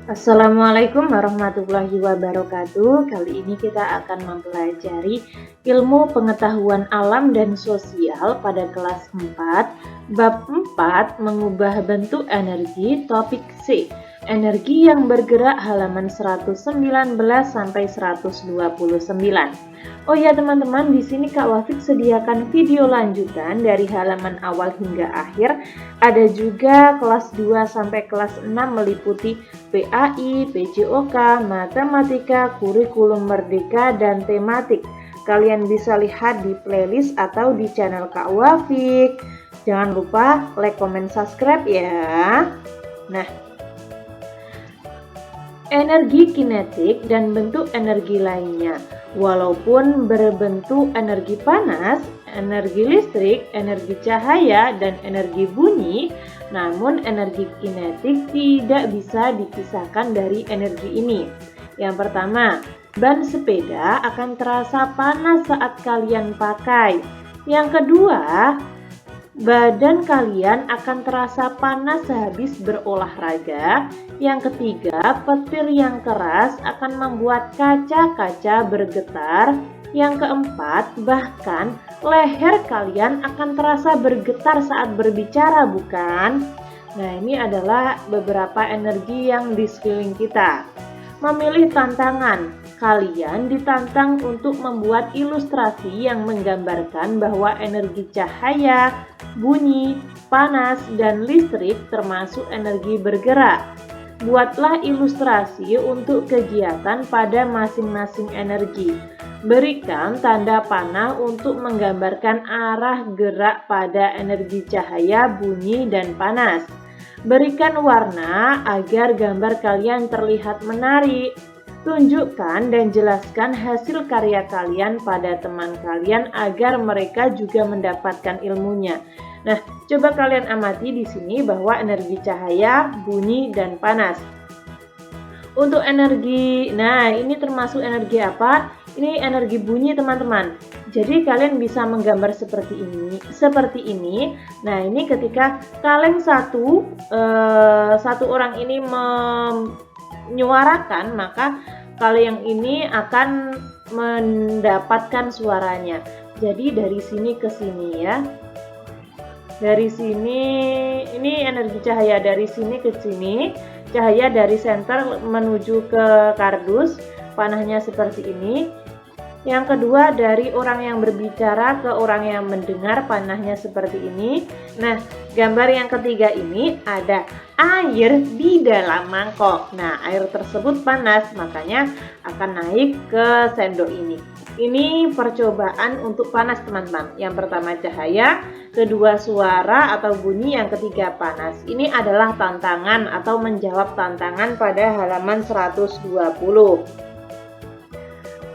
Assalamualaikum warahmatullahi wabarakatuh. Kali ini kita akan mempelajari ilmu pengetahuan alam dan sosial pada kelas 4, bab 4, mengubah bentuk energi, topik C. Energi yang bergerak, halaman 119 sampai 129. Oh ya teman-teman, di sini Kak Wafik sediakan video lanjutan dari halaman awal hingga akhir. Ada juga kelas 2 sampai kelas 6 meliputi PAI, PJOK, matematika, kurikulum merdeka, dan tematik. Kalian bisa lihat di playlist atau di channel Kak Wafik. Jangan lupa like, comment, subscribe ya. Nah, energi kinetik dan bentuk energi lainnya. Walaupun berbentuk energi panas, energi listrik, energi cahaya, dan energi bunyi, namun energi kinetik tidak bisa dipisahkan dari energi ini. Yang pertama, ban sepeda akan terasa panas saat kalian pakai. Yang kedua, badan kalian akan terasa panas sehabis berolahraga. Yang ketiga, petir yang keras akan membuat kaca-kaca bergetar. Yang keempat, bahkan leher kalian akan terasa bergetar saat berbicara, bukan? Nah, ini adalah beberapa energi yang di sekeliling kita. Memilih tantangan. Kalian ditantang untuk membuat ilustrasi yang menggambarkan bahwa energi cahaya, bunyi, panas, dan listrik termasuk energi bergerak. Buatlah ilustrasi untuk kegiatan pada masing-masing energi. Berikan tanda panah untuk menggambarkan arah gerak pada energi cahaya, bunyi, dan panas. Berikan warna agar gambar kalian terlihat menarik. Tunjukkan dan jelaskan hasil karya kalian pada teman kalian agar mereka juga mendapatkan ilmunya. Nah, coba kalian amati di sini bahwa energi cahaya, bunyi, dan panas. Untuk energi, nah ini termasuk energi apa? Ini energi bunyi teman-teman. Jadi kalian bisa menggambar seperti ini. Nah, ini ketika kalian satu orang ini menyuarakan, maka kalian ini akan mendapatkan suaranya. Jadi dari sini ke sini ya. Dari sini, ini energi cahaya dari sini ke sini. Cahaya dari senter menuju ke kardus, panahnya seperti ini. Yang kedua, dari orang yang berbicara ke orang yang mendengar, panahnya seperti ini. Nah, gambar yang ketiga ini ada air di dalam mangkok. Nah, air tersebut panas, makanya akan naik ke sendok ini. Ini percobaan untuk panas, teman-teman. Yang pertama cahaya, kedua suara atau bunyi, yang ketiga panas. Ini adalah tantangan atau menjawab tantangan pada halaman 120.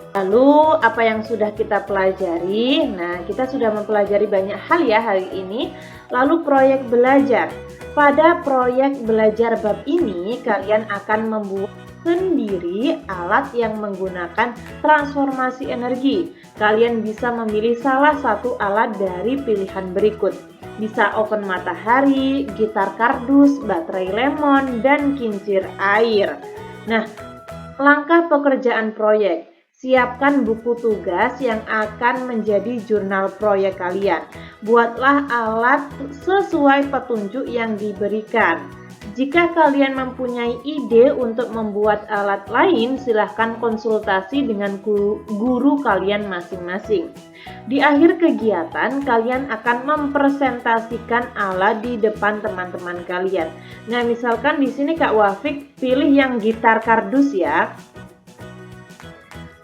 Lalu apa yang sudah kita pelajari? Nah, kita sudah mempelajari banyak hal ya hari ini. Lalu proyek belajar. Pada proyek belajar bab ini, kalian akan membuat sendiri alat yang menggunakan transformasi energi. Kalian bisa memilih salah satu alat dari pilihan berikut. Bisa oven matahari, gitar kardus, baterai lemon, dan kincir air. Nah, langkah pekerjaan proyek. Siapkan buku tugas yang akan menjadi jurnal proyek kalian. Buatlah alat sesuai petunjuk yang diberikan. Jika kalian mempunyai ide untuk membuat alat lain, silahkan konsultasi dengan guru kalian masing-masing. Di akhir kegiatan, kalian akan mempresentasikan alat di depan teman-teman kalian. Nah, misalkan di sini Kak Wafik pilih yang gitar kardus ya.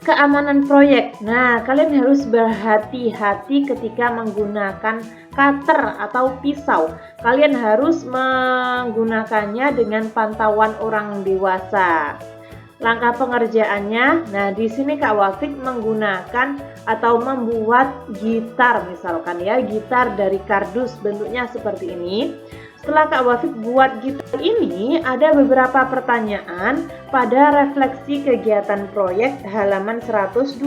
Keamanan proyek. Nah, kalian harus berhati-hati ketika menggunakan cutter atau pisau. Kalian harus menggunakannya dengan pantauan orang dewasa. Langkah pengerjaannya, nah di sini Kak Wafik menggunakan atau membuat gitar misalkan ya, gitar dari kardus bentuknya seperti ini. Setelah Kak Wafik buat gitar ini, ada beberapa pertanyaan pada refleksi kegiatan proyek halaman 121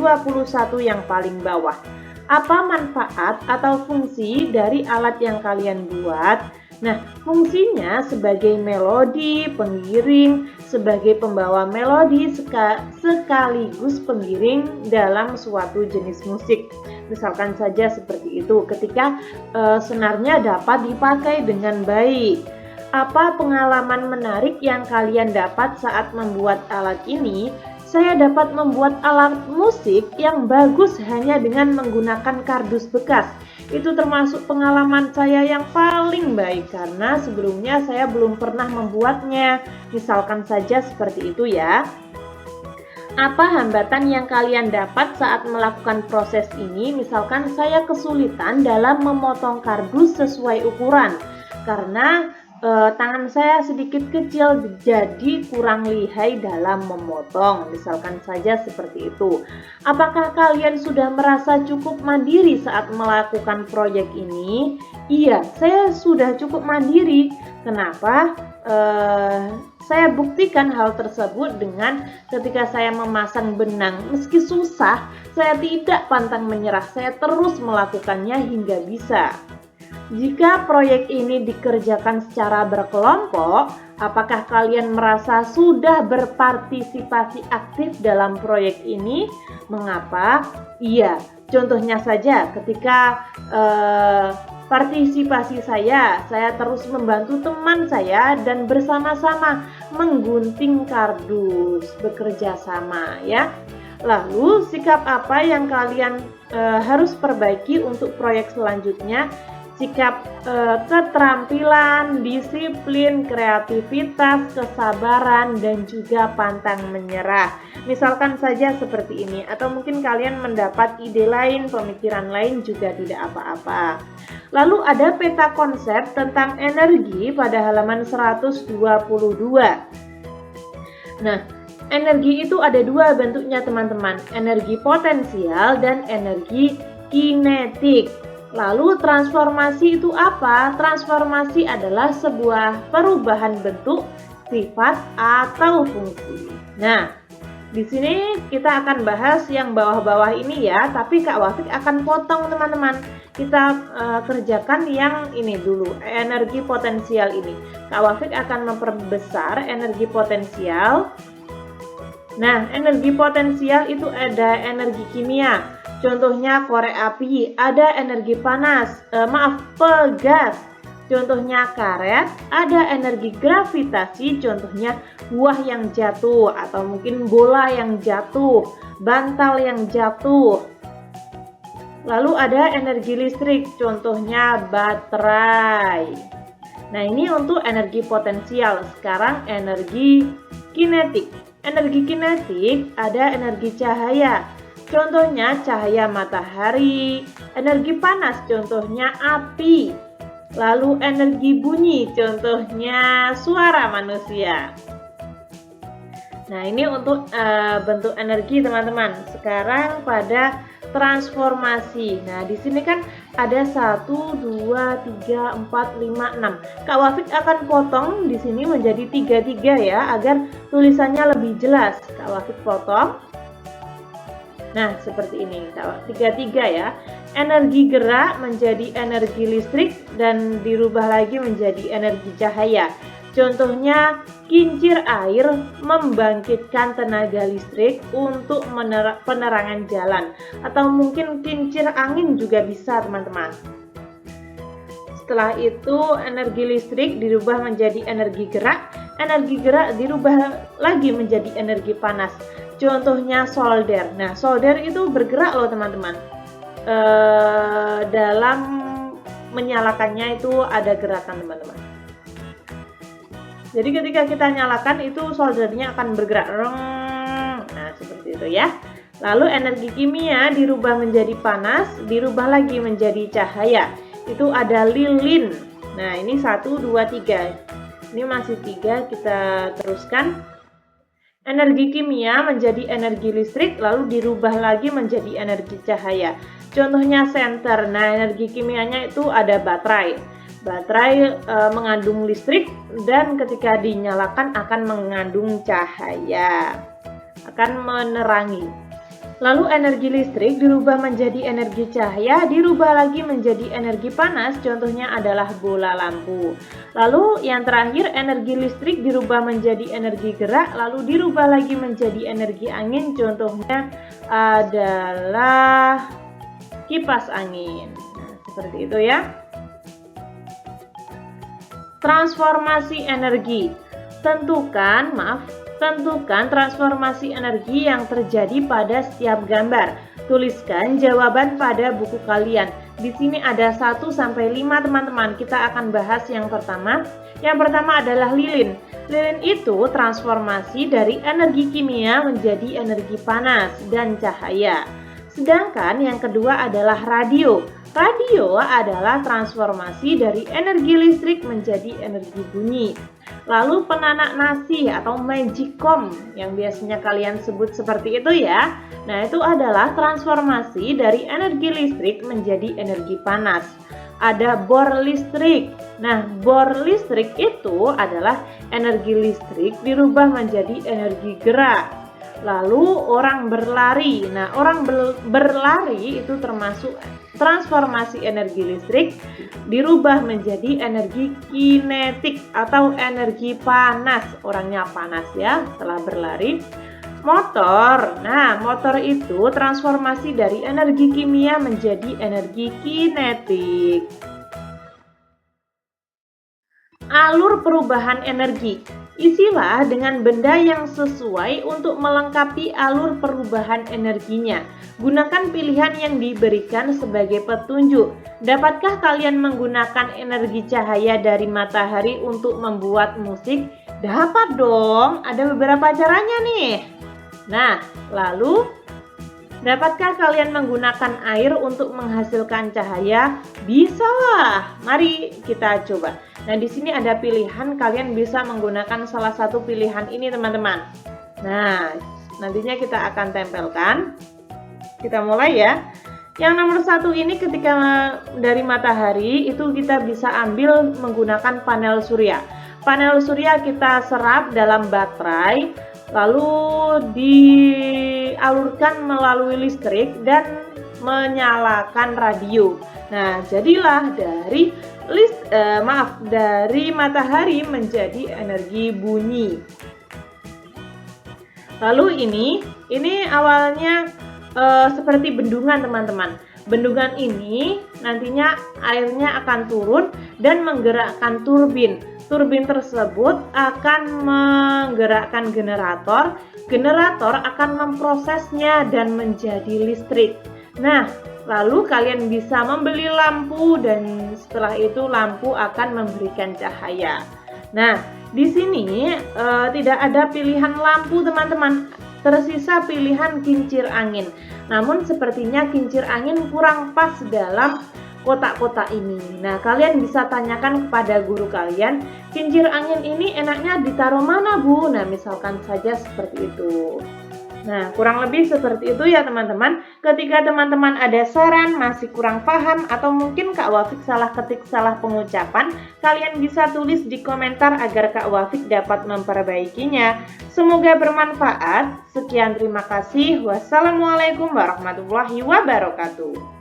yang paling bawah. Apa manfaat atau fungsi dari alat yang kalian buat? Nah, fungsinya sebagai melodi, pengiring, sebagai pembawa melodi sekaligus pengiring dalam suatu jenis musik. Misalkan saja seperti itu ketika senarnya dapat dipakai dengan baik. Apa pengalaman menarik yang kalian dapat saat membuat alat ini? Saya dapat membuat alat musik yang bagus hanya dengan menggunakan kardus bekas. Itu termasuk pengalaman saya yang paling baik karena sebelumnya saya belum pernah membuatnya. Misalkan saja seperti itu ya. Apa hambatan yang kalian dapat saat melakukan proses ini? Misalkan saya kesulitan dalam memotong kardus sesuai ukuran karena tangan saya sedikit kecil jadi kurang lihai dalam memotong, misalkan saja seperti itu. Apakah kalian sudah merasa cukup mandiri saat melakukan proyek ini? Iya, saya sudah cukup mandiri. Kenapa? Saya buktikan hal tersebut dengan ketika saya memasang benang. Meski susah, saya tidak pantang menyerah. Saya terus melakukannya hingga bisa. Jika proyek ini dikerjakan secara berkelompok, apakah kalian merasa sudah berpartisipasi aktif dalam proyek ini? Mengapa? Iya, contohnya saja ketika partisipasi saya terus membantu teman saya dan bersama-sama menggunting kardus, bekerja sama ya. Lalu sikap apa yang kalian harus perbaiki untuk proyek selanjutnya? Sikap keterampilan, disiplin, kreativitas, kesabaran, dan juga pantang menyerah. Misalkan saja seperti ini, atau mungkin kalian mendapat ide lain, pemikiran lain juga tidak apa-apa. Lalu ada peta konsep tentang energi pada halaman 122. Nah, energi itu ada dua bentuknya teman-teman, energi potensial dan energi kinetik. Lalu transformasi itu apa? Transformasi adalah sebuah perubahan bentuk, sifat, atau fungsi. Nah, di sini kita akan bahas yang bawah-bawah ini ya, tapi Kak Wafik akan potong teman-teman. Kita kerjakan yang ini dulu, energi potensial ini. Kak Wafik akan memperbesar energi potensial. Nah, energi potensial itu ada energi kimia. Contohnya korek api, ada energi panas, pegas. Contohnya karet, ada energi gravitasi, contohnya buah yang jatuh atau mungkin bola yang jatuh, bantal yang jatuh. Lalu ada energi listrik, contohnya baterai. Nah, ini untuk energi potensial. Sekarang energi kinetik. Energi kinetik ada energi cahaya. Contohnya cahaya matahari, energi panas contohnya api, lalu energi bunyi contohnya suara manusia. Nah, ini untuk bentuk energi teman-teman. Sekarang pada transformasi. Nah, di sini kan ada 1, 2, 3, 4, 5, 6. Kak Wafik akan potong di sini menjadi 3 ya, agar tulisannya lebih jelas. Kak Wafik potong. Nah, seperti ini, 3 ya. Energi gerak menjadi energi listrik dan dirubah lagi menjadi energi cahaya. Contohnya, kincir air membangkitkan tenaga listrik untuk penerangan jalan. Atau mungkin kincir angin juga bisa, teman-teman. Setelah itu, energi listrik dirubah menjadi energi gerak. Energi gerak dirubah lagi menjadi energi panas. Contohnya solder. Nah, solder itu bergerak loh teman-teman. Dalam menyalakannya itu ada gerakan teman-teman. Jadi ketika kita nyalakan itu soldernya akan bergerak. Nah, seperti itu ya. Lalu energi kimia dirubah menjadi panas, dirubah lagi menjadi cahaya. Itu ada lilin. Nah, ini 1, 2, 3. Ini masih 3, kita teruskan. Energi kimia menjadi energi listrik, lalu dirubah lagi menjadi energi cahaya. Contohnya senter. Nah, energi kimianya itu ada baterai. Baterai mengandung listrik dan ketika dinyalakan akan mengandung cahaya, akan menerangi. Lalu energi listrik dirubah menjadi energi cahaya, dirubah lagi menjadi energi panas, contohnya adalah bola lampu. Lalu yang terakhir, energi listrik dirubah menjadi energi gerak, lalu dirubah lagi menjadi energi angin, contohnya adalah kipas angin. Nah, seperti itu ya. Transformasi energi. Tentukan transformasi energi yang terjadi pada setiap gambar. Tuliskan jawaban pada buku kalian. Di sini ada 1 sampai 5 teman-teman. Kita akan bahas yang pertama. Yang pertama adalah lilin. Lilin itu transformasi dari energi kimia menjadi energi panas dan cahaya. Sedangkan yang kedua adalah radio. Radio adalah transformasi dari energi listrik menjadi energi bunyi. Lalu penanak nasi atau magicom yang biasanya kalian sebut seperti itu ya. Nah, itu adalah transformasi dari energi listrik menjadi energi panas. Ada bor listrik. Nah, bor listrik itu adalah energi listrik dirubah menjadi energi gerak. Lalu orang berlari. Nah, orang berlari itu termasuk transformasi energi listrik dirubah menjadi energi kinetik atau energi panas. Orangnya panas ya setelah berlari. Motor. Nah, motor itu transformasi dari energi kimia menjadi energi kinetik. Alur perubahan energi. Isilah dengan benda yang sesuai untuk melengkapi alur perubahan energinya. Gunakan pilihan yang diberikan sebagai petunjuk. Dapatkah kalian menggunakan energi cahaya dari matahari untuk membuat musik? Dapat dong, ada beberapa caranya nih. Nah, lalu dapatkah kalian menggunakan air untuk menghasilkan cahaya? Bisa lah. Mari kita coba. Nah, di sini ada pilihan, kalian bisa menggunakan salah satu pilihan ini, teman-teman. Nah, nantinya kita akan tempelkan. Kita mulai ya. Yang nomor 1 ini ketika dari matahari itu kita bisa ambil menggunakan panel surya. Panel surya kita serap dalam baterai, lalu dialurkan melalui listrik dan menyalakan radio. Nah, jadilah dari dari matahari menjadi energi bunyi. Lalu ini awalnya seperti bendungan, teman-teman. Bendungan ini nantinya airnya akan turun dan menggerakkan turbin. Turbin tersebut akan menggerakkan generator. Generator akan memprosesnya dan menjadi listrik. Nah, lalu kalian bisa membeli lampu dan setelah itu lampu akan memberikan cahaya. Nah, di sini tidak ada pilihan lampu, teman-teman. Tersisa pilihan kincir angin. Namun sepertinya kincir angin kurang pas dalam kotak-kotak ini. Nah, kalian bisa tanyakan kepada guru kalian, kincir angin ini enaknya ditaruh mana, Bu? Nah, misalkan saja seperti itu. Nah, kurang lebih seperti itu ya teman-teman. Ketika teman-teman ada saran, masih kurang paham, atau mungkin Kak Wafik salah ketik, salah pengucapan, kalian bisa tulis di komentar agar Kak Wafik dapat memperbaikinya. Semoga bermanfaat. Sekian, terima kasih. Wassalamualaikum warahmatullahi wabarakatuh.